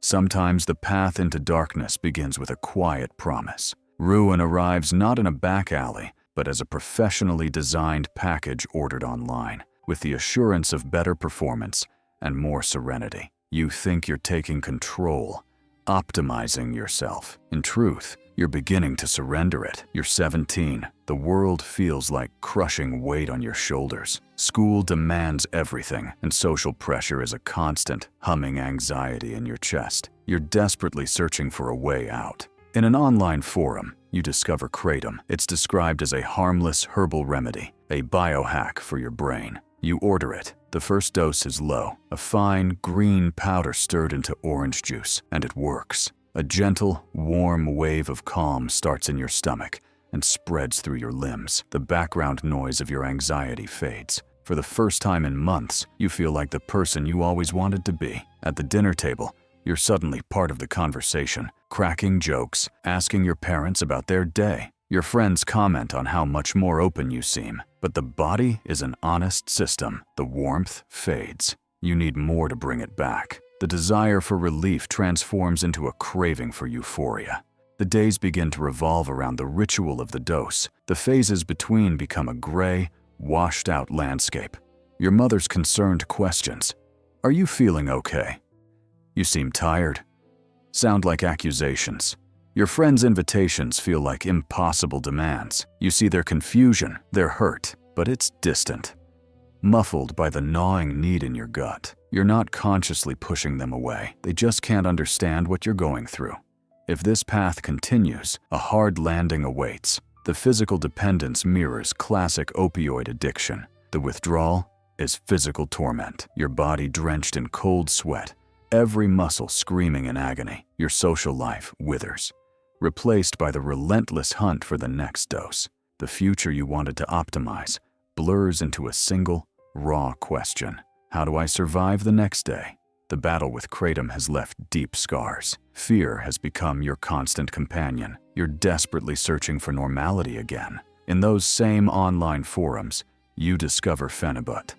Sometimes the path into darkness begins with a quiet promise. Ruin arrives not in a back alley, but as a professionally designed package ordered online, with the assurance of better performance and more serenity. You think you're taking control, optimizing yourself. In truth, you're beginning to surrender it. You're 17. The world feels like crushing weight on your shoulders. School demands everything, and social pressure is a constant, humming anxiety in your chest. You're desperately searching for a way out. In an online forum, you discover Kratom. It's described as a harmless herbal remedy, a biohack for your brain. You order it. The first dose is low, a fine, green powder stirred into orange juice, and it works. A gentle, warm wave of calm starts in your stomach and spreads through your limbs. The background noise of your anxiety fades. For the first time in months, you feel like the person you always wanted to be. At the dinner table, you're suddenly part of the conversation, cracking jokes, asking your parents about their day. Your friends comment on how much more open you seem, but the body is an honest system. The warmth fades. You need more to bring it back. The desire for relief transforms into a craving for euphoria. The days begin to revolve around the ritual of the dose. The phases between become a gray, washed-out landscape. Your mother's concerned questions. Are you feeling okay? You seem tired. Sound like accusations. Your friends' invitations feel like impossible demands. You see their confusion, their hurt, but it's distant, muffled by the gnawing need in your gut. You're not consciously pushing them away. They just can't understand what you're going through. If this path continues, a hard landing awaits. The physical dependence mirrors classic opioid addiction. The withdrawal is physical torment. Your body drenched in cold sweat, every muscle screaming in agony. Your social life withers, replaced by the relentless hunt for the next dose. The future you wanted to optimize blurs into a single, raw question. How do I survive the next day? The battle with Kratom has left deep scars. Fear has become your constant companion. You're desperately searching for normality again. In those same online forums, you discover Phenibut.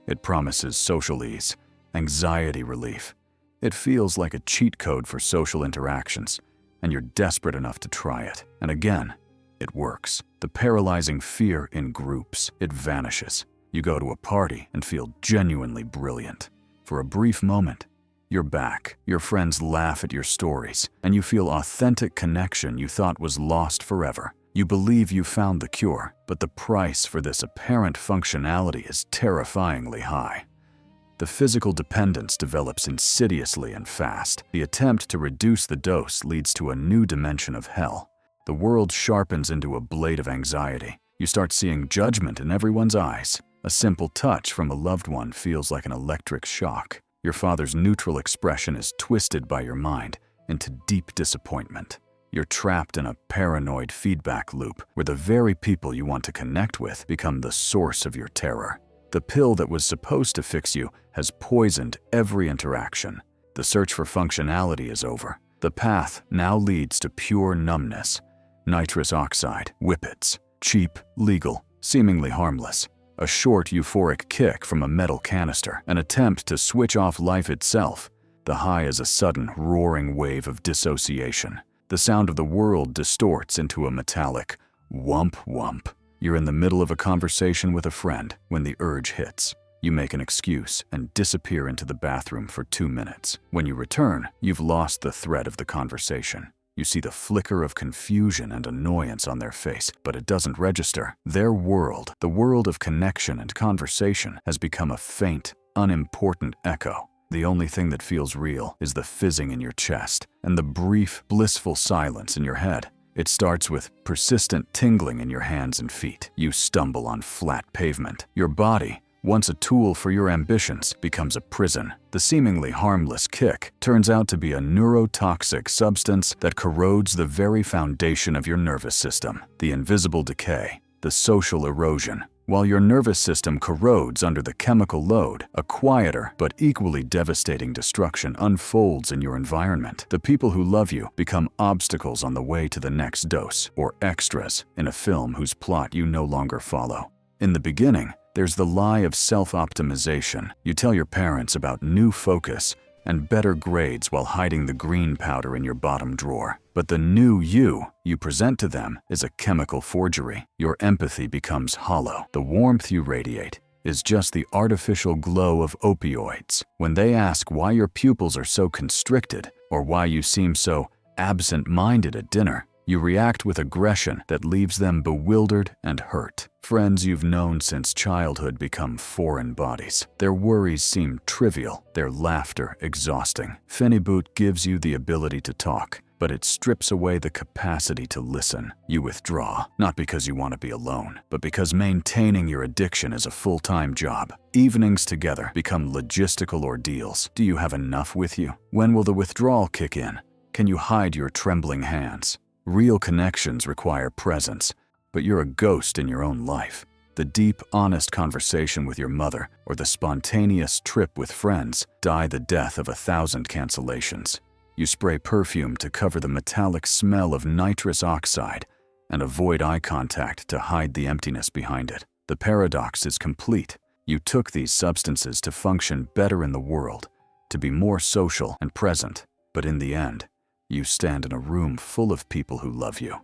It promises social ease, anxiety relief. It feels like a cheat code for social interactions, and you're desperate enough to try it. And again, it works. The paralyzing fear in groups, it vanishes. You go to a party and feel genuinely brilliant. For a brief moment, you're back. Your friends laugh at your stories, and you feel authentic connection you thought was lost forever. You believe you found the cure, but the price for this apparent functionality is terrifyingly high. The physical dependence develops insidiously and fast. The attempt to reduce the dose leads to a new dimension of hell. The world sharpens into a blade of anxiety. You start seeing judgment in everyone's eyes. A simple touch from a loved one feels like an electric shock. Your father's neutral expression is twisted by your mind into deep disappointment. You're trapped in a paranoid feedback loop where the very people you want to connect with become the source of your terror. The pill that was supposed to fix you has poisoned every interaction. The search for functionality is over. The path now leads to pure numbness. Nitrous oxide, Whippets, cheap, legal, seemingly harmless. A short euphoric kick from a metal canister, an attempt to switch off life itself. The high is a sudden, roaring wave of dissociation. The sound of the world distorts into a metallic whump whump. You're in the middle of a conversation with a friend when the urge hits. You make an excuse and disappear into the bathroom for 2 minutes. When you return, you've lost the thread of the conversation. You see the flicker of confusion and annoyance on their face, but it doesn't register. Their world, the world of connection and conversation, has become a faint, unimportant echo. The only thing that feels real is the fizzing in your chest and the brief, blissful silence in your head. It starts with persistent tingling in your hands and feet. You stumble on flat pavement. Your body, once a tool for your ambitions, becomes a prison. The seemingly harmless kick turns out to be a neurotoxic substance that corrodes the very foundation of your nervous system. The invisible decay, the social erosion. While your nervous system corrodes under the chemical load, a quieter but equally devastating destruction unfolds in your environment. The people who love you become obstacles on the way to the next dose, or extras in a film whose plot you no longer follow. In the beginning, there's the lie of self-optimization. You tell your parents about new focus and better grades while hiding the green powder in your bottom drawer. But the new you present to them is a chemical forgery. Your empathy becomes hollow. The warmth you radiate is just the artificial glow of opioids. When they ask why your pupils are so constricted or why you seem so absent-minded at dinner, you react with aggression that leaves them bewildered and hurt. Friends you've known since childhood become foreign bodies. Their worries seem trivial, their laughter exhausting. Phenibut gives you the ability to talk, but it strips away the capacity to listen. You withdraw, not because you want to be alone, but because maintaining your addiction is a full-time job. Evenings together become logistical ordeals. Do you have enough with you? When will the withdrawal kick in? Can you hide your trembling hands? Real connections require presence, but you're a ghost in your own life. The deep, honest conversation with your mother or the spontaneous trip with friends die the death of 1,000 cancellations. You spray perfume to cover the metallic smell of nitrous oxide and avoid eye contact to hide the emptiness behind it. The paradox is complete. You took these substances to function better in the world, to be more social and present, but in the end, you stand in a room full of people who love you,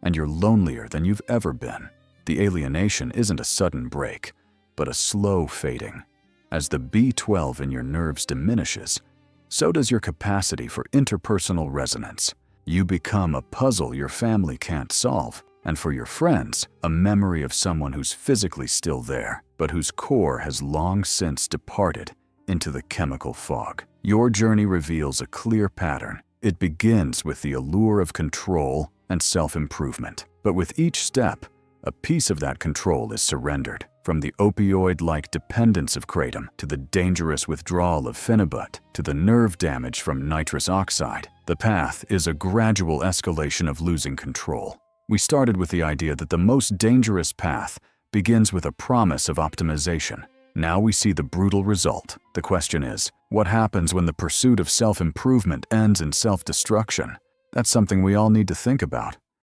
and you're lonelier than you've ever been. The alienation isn't a sudden break, but a slow fading. As the B12 in your nerves diminishes, so does your capacity for interpersonal resonance. You become a puzzle your family can't solve, and for your friends, a memory of someone who's physically still there, but whose core has long since departed into the chemical fog. Your journey reveals a clear pattern. It begins with the allure of control and self-improvement. But with each step, a piece of that control is surrendered. From the opioid-like dependence of Kratom to the dangerous withdrawal of Phenibut to the nerve damage from nitrous oxide, the path is a gradual escalation of losing control. We started with the idea that the most dangerous path begins with a promise of optimization. Now we see the brutal result. The question is, what happens when the pursuit of self-improvement ends in self-destruction? That's something we all need to think about.